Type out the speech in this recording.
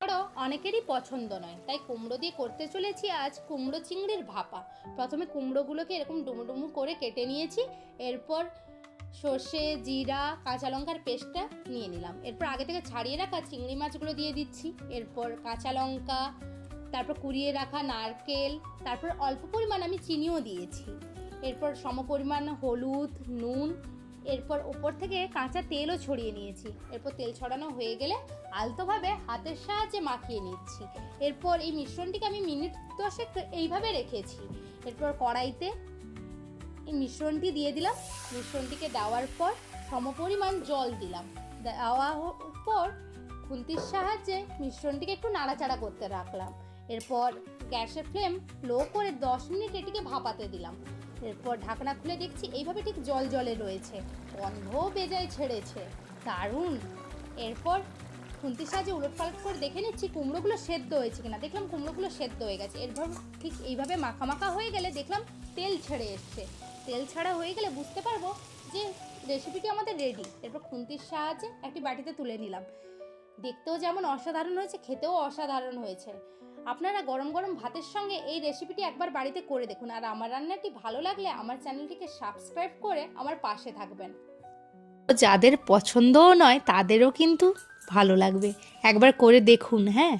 বড় অনেকেরই পছন্দ নয়, তাই কুমড়ো দিয়ে করতে চলেছি আজ কুমড়ো চিংড়ির ভাপা। প্রথমে কুমড়োগুলোকে এরকম ডুমু ডুমু করে কেটে নিয়েছি। এরপর সর্ষে, জিরা, কাঁচা লঙ্কার পেস্টটা নিয়ে নিলাম। এরপর আগে থেকে ছাড়িয়ে রাখা চিংড়ি মাছগুলো দিয়ে দিচ্ছি। এরপর কাঁচা লঙ্কা, তারপর কুড়িয়ে রাখা নারকেল, তারপর অল্প পরিমাণ আমি চিনিও দিয়েছি। এরপর সমপরিমাণ হলুদ, নুন, এরপর ওপর থেকে কাঁচা তেলও ছড়িয়ে নিয়েছি। এরপর তেল ছড়ানো হয়ে গেলে আলতোভাবে হাতের সাহায্যে মাখিয়ে নিচ্ছি। এরপর এই মিশ্রণটিকে আমি মিনিট 10 এইভাবে রেখেছি। এরপর কড়াইতে এই মিশ্রণটি দিয়ে দিলাম। মিশ্রণটিকে দেওয়ার পর সমপরিমাণ জল দিলাম। দেওয়ার পর খুন্তির সাহায্যে মিশ্রণটিকে একটু নাড়াচাড়া করতে রাখলাম। এরপর গ্যাসের ফ্লেম লো করে 10 মিনিট এটিকে ভাপাতে দিলাম। এরপর ঢাকনা খুলে দেখছি এইভাবে ঠিক জল জলে রয়েছে, গন্ধও বেজায় ছেড়েছে, দারুণ। এরপর খুন্তির সাহায্যে উলটপালট করে দেখে নিচ্ছি কুমড়োগুলো সেদ্ধ হয়েছে কিনা। দেখলাম কুমড়োগুলো সেদ্ধ হয়ে গেছে। এরপর ঠিক এইভাবে মাখা মাখা হয়ে গেলে দেখলাম তেল ছেড়ে এসছে। তেল ছাড়া হয়ে গেলে বুঝতে পারবো যে রেসিপিটি আমাদের রেডি। এরপর খুন্তির সাহায্যে একটি বাটিতে তুলে নিলাম। দেখতেও যেমন অসাধারণ হয়েছে, খেতেও অসাধারণ হয়েছে। আপনারা গরম গরম ভাতের সঙ্গে এই রেসিপিটি একবার বাড়িতে করে দেখুন। আর আমার রান্নাটি ভালো লাগলে আমার চ্যানেলটিকে সাবস্ক্রাইব করে আমার পাশে থাকবেন। যাদের পছন্দও নয় তাদেরও কিন্তু ভালো লাগবে, একবার করে দেখুন। হ্যাঁ।